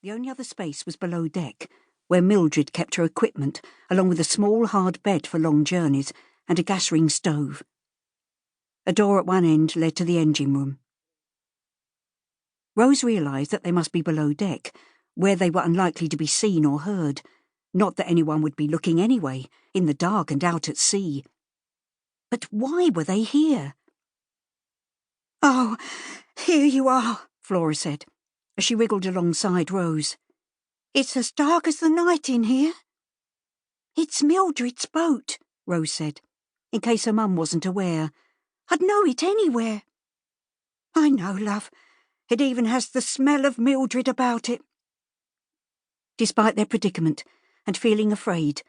The only other space was below deck, where Mildred kept her equipment, along with a small hard bed for long journeys and a gas ring stove. A door at one end led to the engine room. Rose realised that they must be below deck, where they were unlikely to be seen or heard. Not that anyone would be looking anyway, in the dark and out at sea. But why were they here? "Oh, here you are," Flora said, as she wriggled alongside Rose. "It's as dark as the night in here." "It's Mildred's boat," Rose said, in case her mum wasn't aware. "I'd know it anywhere." "I know, love. It even has the smell of Mildred about it." Despite their predicament, and feeling afraid,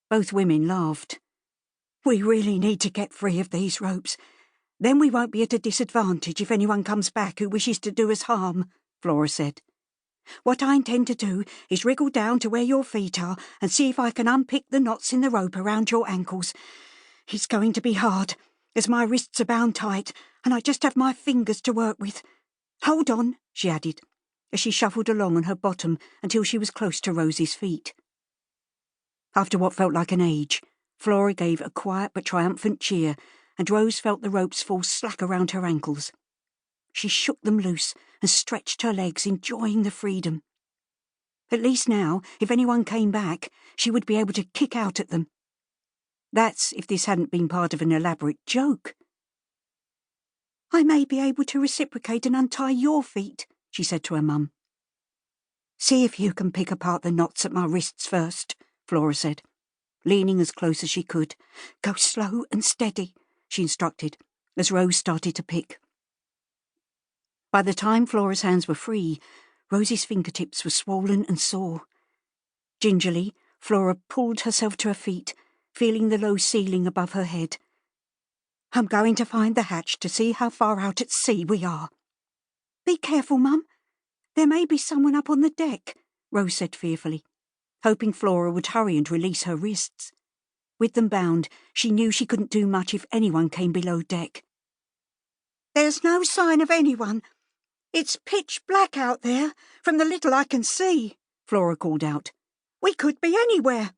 both women laughed. "We really need to get free of these ropes. Then we won't be at a disadvantage if anyone comes back who wishes to do us harm," Flora said. "What I intend to do is wriggle down to where your feet are and see if I can unpick the knots in the rope around your ankles. It's going to be hard, as my wrists are bound tight, and I just have my fingers to work with. Hold on," she added, as she shuffled along on her bottom until she was close to Rose's feet. After what felt like an age, Flora gave a quiet but triumphant cheer, and Rose felt the ropes fall slack around her ankles. She shook them loose and stretched her legs, enjoying the freedom. At least now, if anyone came back, she would be able to kick out at them. That's if this hadn't been part of an elaborate joke. "I may be able to reciprocate and untie your feet," she said to her mum. "See if you can pick apart the knots at my wrists first," Flora said, leaning as close as she could. "Go slow and steady," she instructed, as Rose started to pick. By the time Flora's hands were free, Rose's fingertips were swollen and sore. Gingerly, Flora pulled herself to her feet, feeling the low ceiling above her head. "I'm going to find the hatch to see how far out at sea we are." "Be careful, Mum. There may be someone up on the deck," Rose said fearfully, hoping Flora would hurry and release her wrists. With them bound, she knew she couldn't do much if anyone came below deck. "There's no sign of anyone. It's pitch black out there, from the little I can see," Flora called out. "We could be anywhere.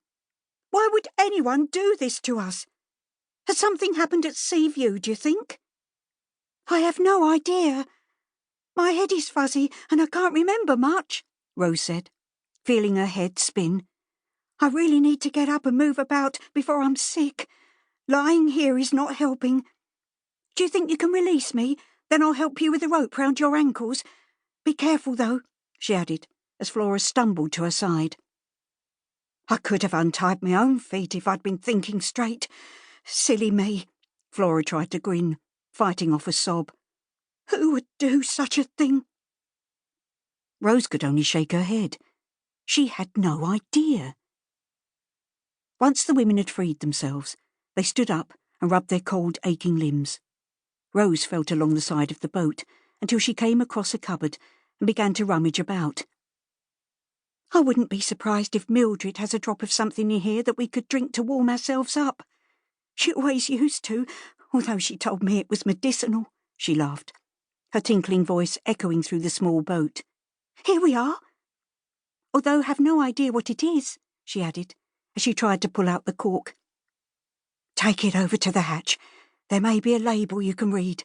Why would anyone do this to us? Has something happened at Seaview, do you think?" "I have no idea. My head is fuzzy and I can't remember much," Rose said, feeling her head spin. "I really need to get up and move about before I'm sick. Lying here is not helping. Do you think you can release me? Then I'll help you with the rope round your ankles. Be careful, though," she added, as Flora stumbled to her side. "I could have untied my own feet if I'd been thinking straight. Silly me," Flora tried to grin, fighting off a sob. "Who would do such a thing?" Rose could only shake her head. She had no idea. Once the women had freed themselves, they stood up and rubbed their cold, aching limbs. Rose felt along the side of the boat until she came across a cupboard and began to rummage about. "I wouldn't be surprised if Mildred has a drop of something in here that we could drink to warm ourselves up. She always used to, although she told me it was medicinal," she laughed, her tinkling voice echoing through the small boat. "Here we are. Although have no idea what it is," she added, as she tried to pull out the cork. "Take it over to the hatch. There may be a label you can read.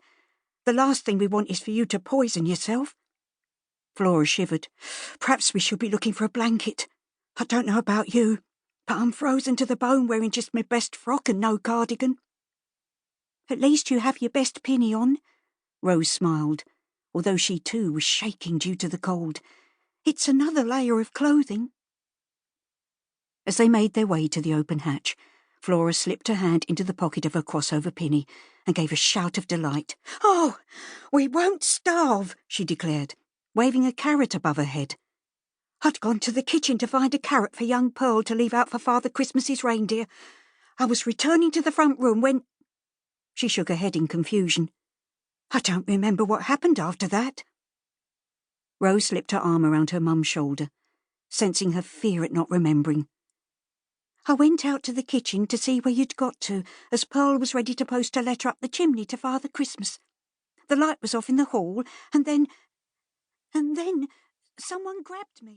The last thing we want is for you to poison yourself." Flora shivered. "Perhaps we should be looking for a blanket. I don't know about you, but I'm frozen to the bone wearing just my best frock and no cardigan." "At least you have your best pinny on," Rose smiled, although she too was shaking due to the cold. "It's another layer of clothing." As they made their way to the open hatch, Flora slipped her hand into the pocket of her crossover pinny and gave a shout of delight. "Oh, we won't starve," she declared, waving a carrot above her head. "I'd gone to the kitchen to find a carrot for young Pearl to leave out for Father Christmas's reindeer. I was returning to the front room when—" She shook her head in confusion. "I don't remember what happened after that." Rose slipped her arm around her mum's shoulder, sensing her fear at not remembering. "I went out to the kitchen to see where you'd got to, as Pearl was ready to post a letter up the chimney to Father Christmas. The light was off in the hall, and then someone grabbed me."